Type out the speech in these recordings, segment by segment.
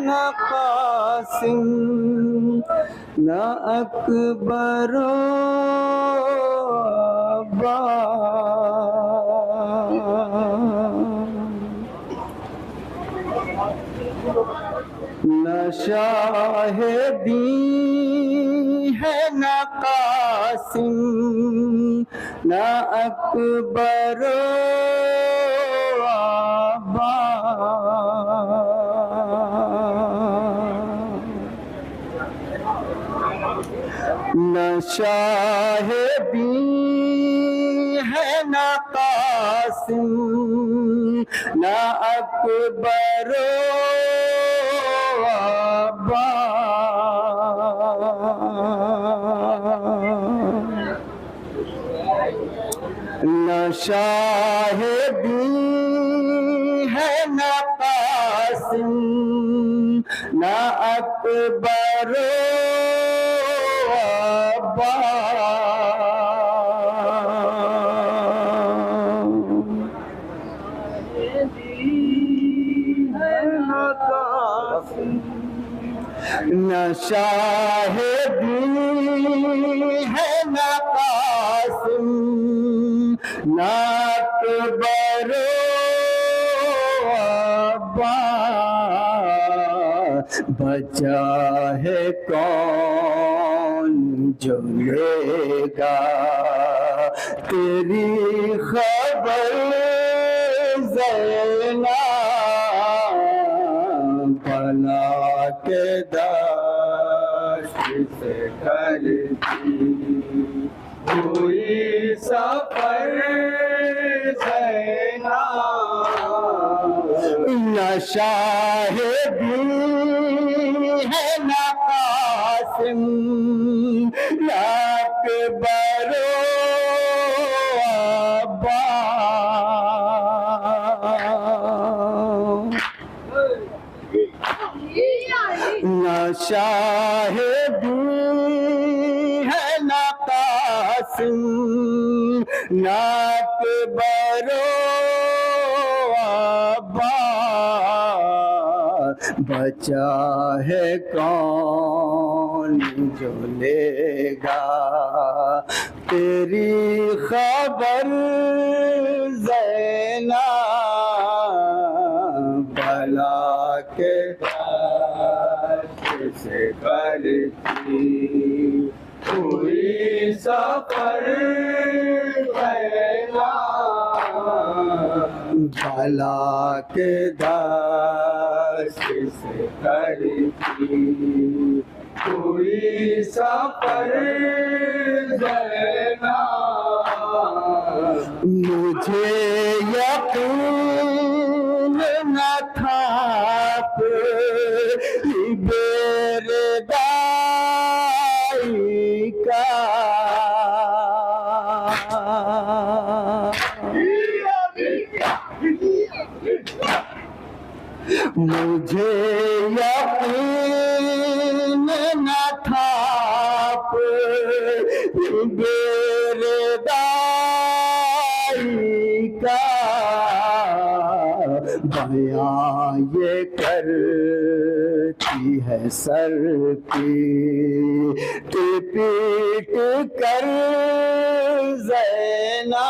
न कासिम न अकबरो न शाहिदी है न कासिम न अकबरो न शाहिदी है न कासिम न अकबरो न शाहिदी है न कासिम न अकबरो न शाहिदी है न कासिम न अकबरो बचा है कौन जो लेगा तेरी खबर ज़ैनब भला के दाश्त से करती हुई सफर ज़ैनब न शाहिदी है न कासिम न अकबरो न शाहिदी है न कासिम न अकबरो बचा है कौन जो लेगा तेरी खबर ज़ैनब भला के से करती हुई सफर भला के दाश्त से करती हुई सफर मुझे यकीन न था बेरदाई का मुझे यकीन न था बेरदाई का बयां ये करती है सर पीट पीट कर ज़ैनब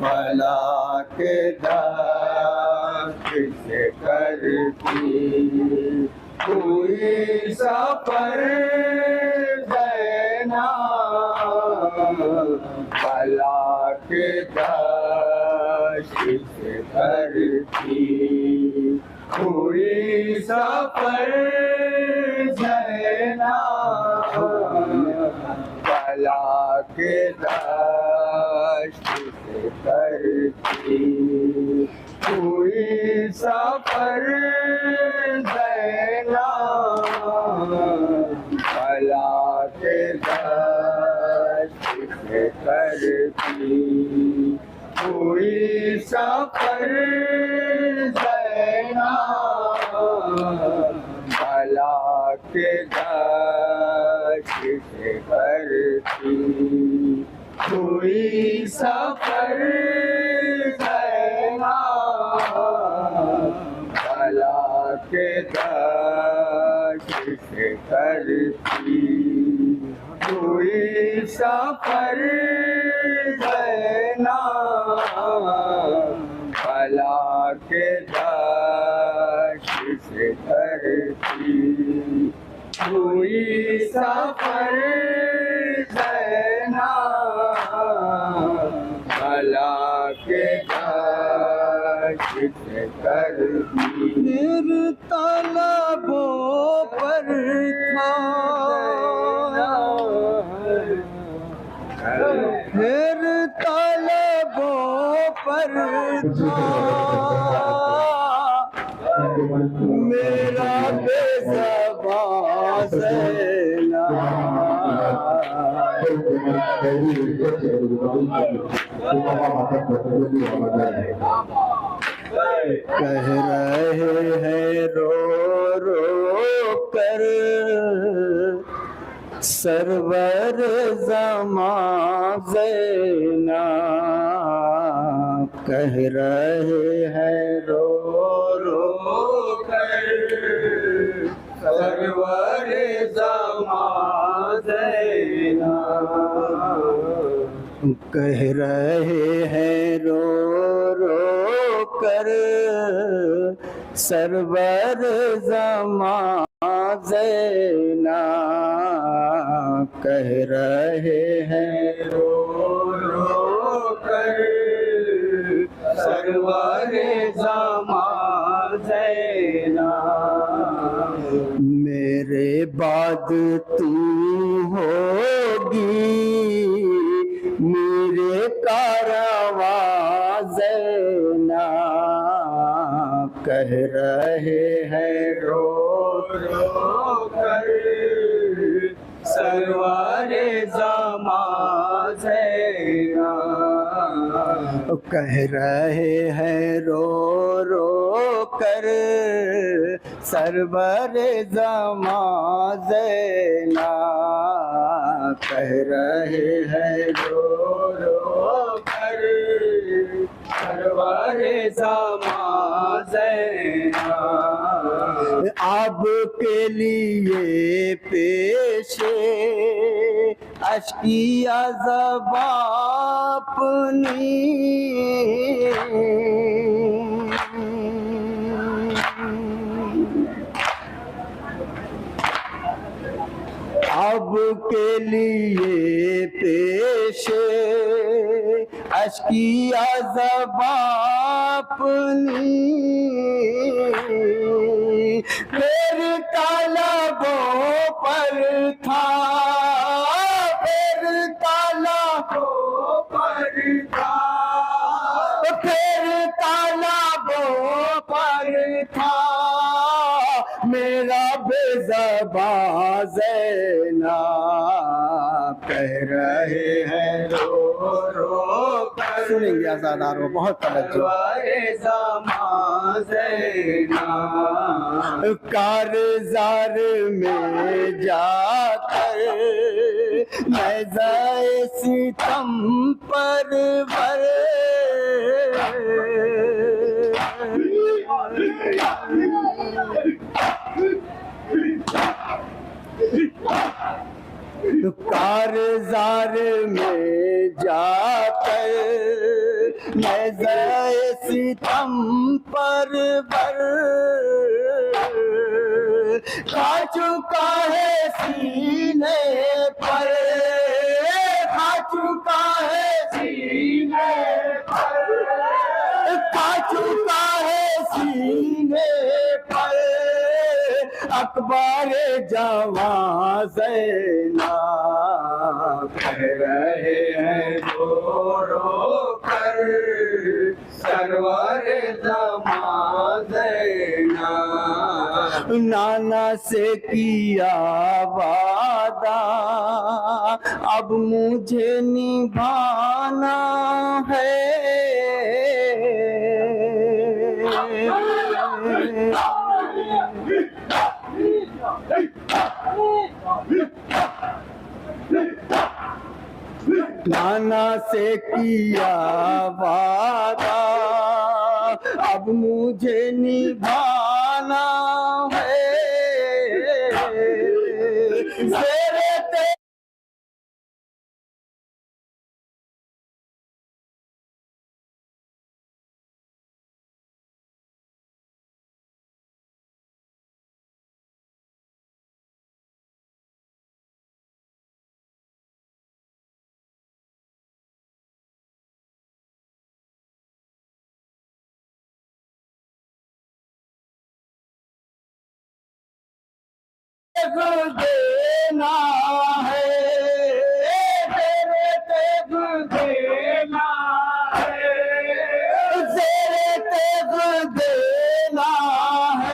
भला के दाश्त से करती हुई सफर ज़ैनब भला के दाश्त से करती हुई सफर ज़ैनब भला के दाश्त से करती हुई सफर ज़ैनब भला के दाश्त से करती हुई सफर ज़ैनब भला के दाश्त से करती हुई सफर ज़ैनब भला के दर्श करती हुई सफर देना भला के दर्श करती हुई सफर देना भला के दर्श करती फिर तालाबों पर था, फिर तालाबों पर था मेरा बेज़बां ज़ैना। कह रहे हैं रो रो कर सरवर ज़मां ज़ैना, कह रहे हैं रो रो कर सरवर ज़मां ज़ैना, कह रहे हैं रो रो कर सरवर ज़मां ज़ैना, कह रहे हैं रो रो कर सरवर ज़मां ज़ैना। मेरे बाद तू होगी मेरे कारवां ज़ैना, कह रहे हैं रो रो कर सरवर ज़मां ज़ैना, कह रहे हैं रो रो कर सरवर ज़मां ज़ैना, कह रहे हैं रो रो कर सरवर ज़मां ज़ैना। आपके लिए पेशे अश्किया ज़बां अपनी, अब के लिए पेशे अश्किया ज़बां अपनी, फिर तालाबों पर था, फिर तालाबों पर था, फिर तालाबों पर था मेरा बेज़बां ज़ैना, कह रहे हैं रो रो कर सुनेंगे आज़ादारों, बहुत तवज्जो। सरवर ज़मां ज़ैना, कारज़ार में जाकर मैं ज़ाए सितम पर भर, कारज़ार में जाकर मैं ज़ाए सितम पर भर, खा चुका है सीने पर, खा चुका है सीने पर, खा चुका है सीने पर अखबार जवां ज़ैना, कह रहे हैं रो रो कर सरवर ज़मां ज़ैना। नाना से किया वादा अब मुझे निभाना है, नाना से किया वादा अब मुझे निभाना देना है, तेरे तेग देना है, तेरे तेग देना है।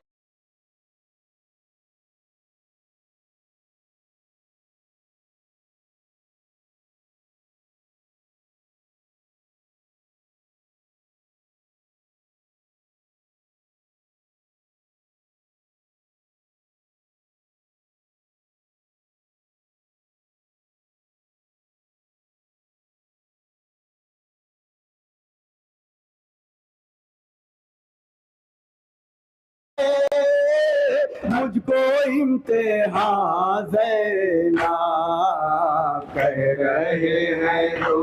मुझको इम्तिहान देना, कह रहे हैं रो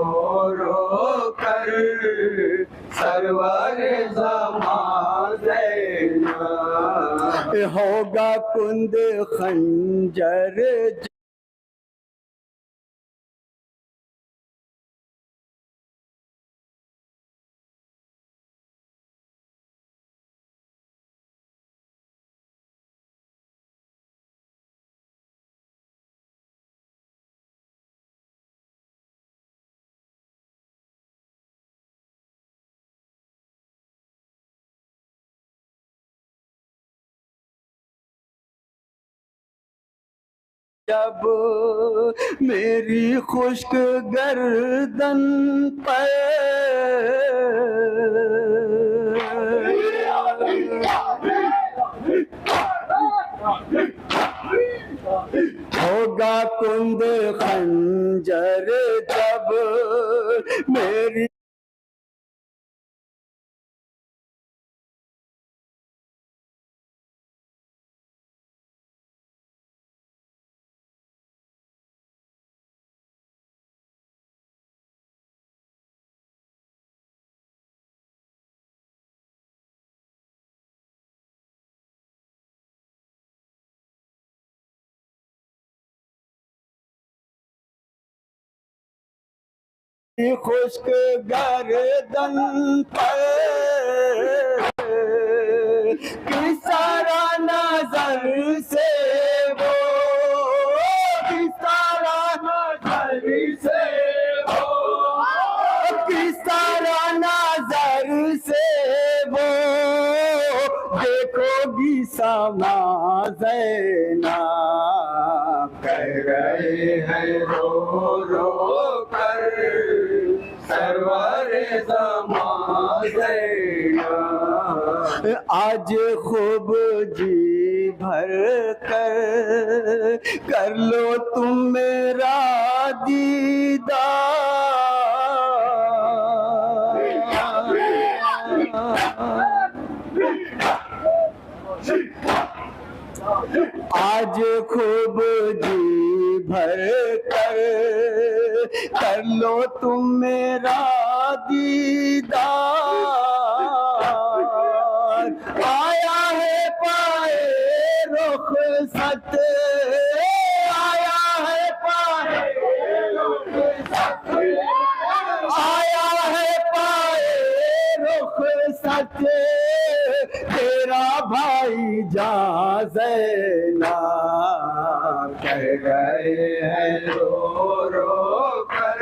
रो कर सरवर ज़मां ज़ैना। होगा कुंद खंजर जब मेरी खुश्क गर्दन पर होगा कुंद खंजर, जब मेरी खुश्क गर्दन पर किस तरह नजर से वो, किस तरह नजर से वो, किस तरह नजर से वो देखोगी समा ज़ैना। कह रहे हैं रो रो कर सरवर ज़मां ज़ैना। आज खूब जी भर कर लो तुम मेरा दीदार। आज खूब जी भर कर लो तुम मेरा दीदार। आया है पाए रुखसत, आया है पाए रुखसत, आया है पाए रुखसत तेरा भाई जान ज़ैना। कह रहे हैं रो रो कर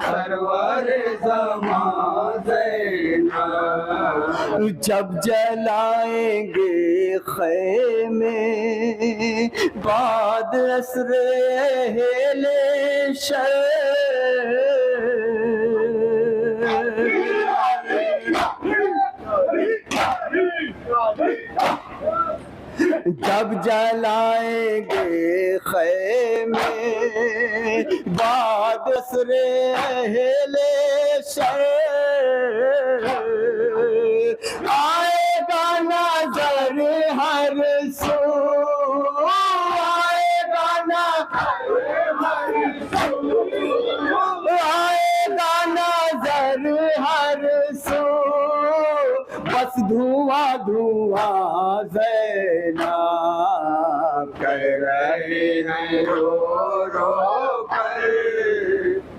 सरवर ज़मां ज़ैना। जब जलाएंगे ख़ैमे बाद असरे अहले शर, जब जलाएंगे ख़ैमे बाद असरे अहले शर, आएगा नज़र हर सू, आएगा आएगा नज़र हर सू, बस धुआं धुआं ज़ैना। कह रहे हैं रो रो कर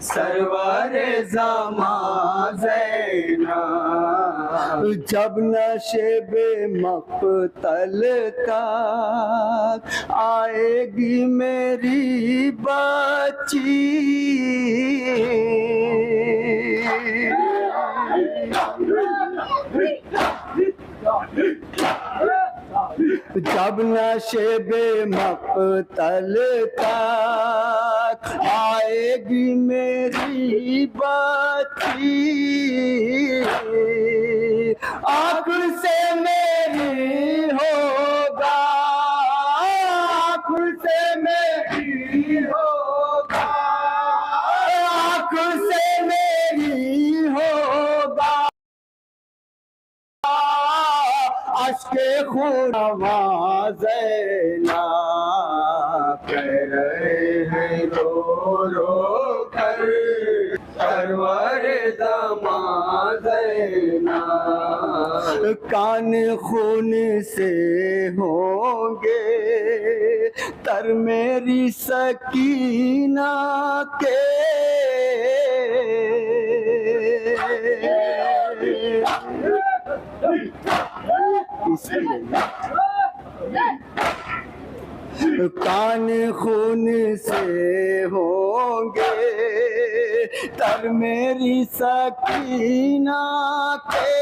सरवर ज़मां ज़ैना। जब नशेबे मक़तल तक आएगी मेरी बच्ची, जब नशेबे मक़तल तक आएगी मेरी बच्ची, आँख से मेरी होगा, आँख से मेरी होगा, आँख से मेरी होगा अश्के खून ज़ैना, कह रहे हैं रो रो कर सरवर ज़माना, कान खून से होंगे तर मेरी सकीना के, कान खून से होंगे तर मेरी सकीना के,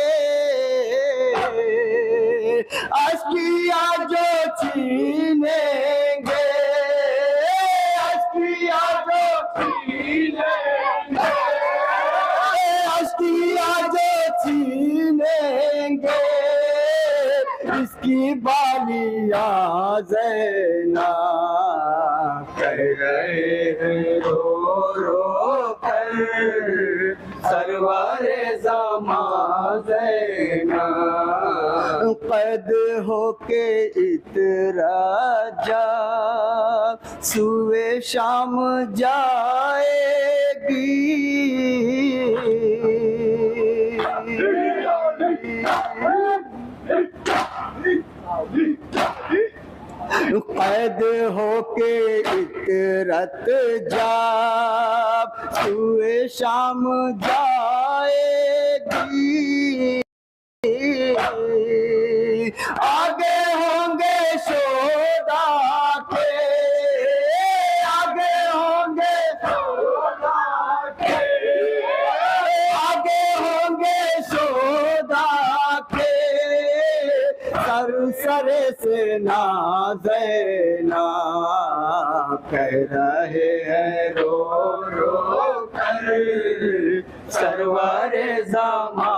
अश्किया जो छीनेंगे, अश्किया जो छीनेंगे, अश्किया जो छीनेंगे इसकी बालिया ज़ैना, कह रहे हैं रो रो कर सरवर ज़माना, कैद होके इतरा जा सुए शाम जाएगी, कैद होके इतरत जाब सुए शाम जाएगी, आगे होंगे शोदा के, आगे होंगे शोदा के, आगे होंगे शोदा के सर सरे से नाज़ैना, कह रहे हैं रो रो कर सरवर ज़माना,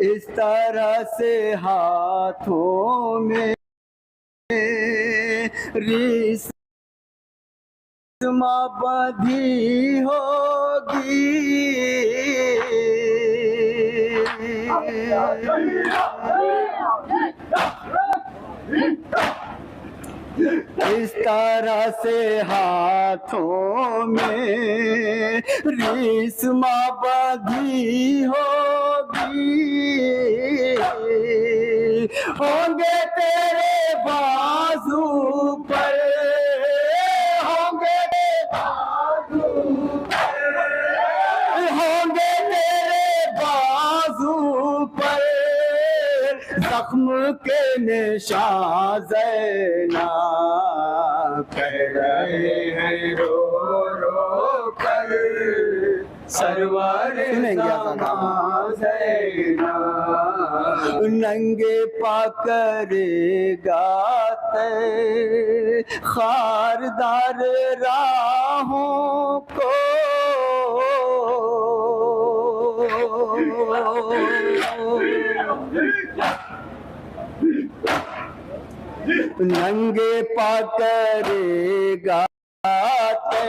इस तरह से हाथों में रिश्मा बंधी होगी, इस तरह से हाथों में रिश्मा बंधी होगी, होंगे तेरे बाजू पर, होंगे बाजू पर, होंगे तेरे बाजू पर जख्म के निशान ज़ैना, कह रहे हैं रो रो कर सरवर ज़माना, नंगे पाकरेगा ते खारदार राहों को, नंगे पाकरेगा ते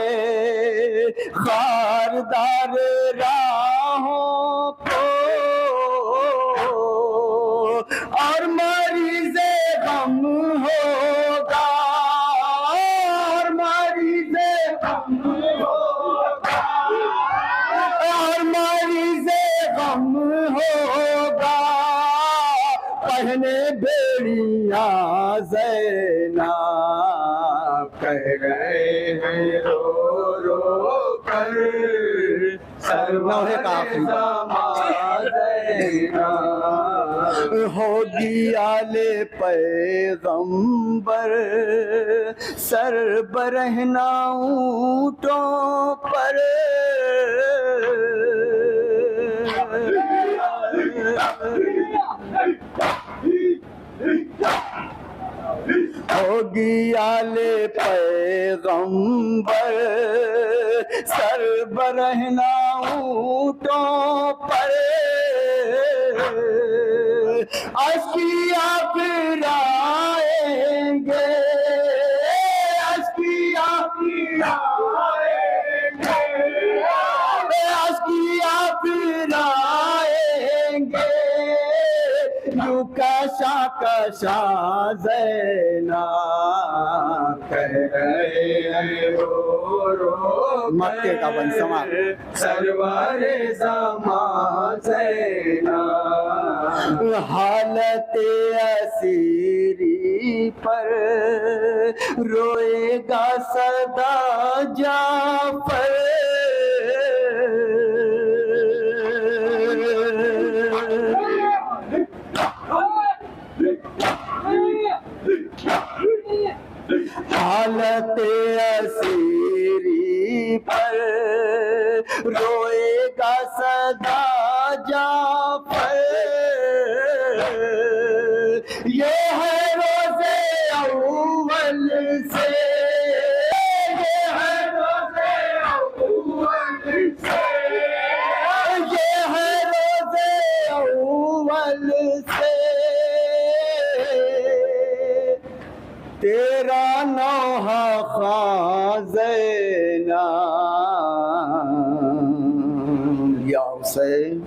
खारदार राहों को, और मरीज़े गम होगा, और मरीज़े गम होगा, और मरीज़े गम होगा पहने बेड़ियां ज़ैना, कह रहे हैं रो रो कर नौहे का आखिरी होगी आले पैगंबर सर बरहना ऊंटों पर होगी आले पैगंबर सर बरहना ऊंटों पर अस्किया फिराएंगे अस्किया फिराएंगे अस्किया फिराएंगे यू कशा कशा ज़ैना कह रहे हैं रो रो मक्के का बन समा सरवारे ज़माना हालत असीरी पर रोएगा सदा जाफर हालत असीरी पर रोएगा सदा जाफर ये है रोज़े अव्वल से ये है रोज़े अव्वल से ये है रोज़े अव्वल से तेरा नौहा ख़ाज़ना या हुसैन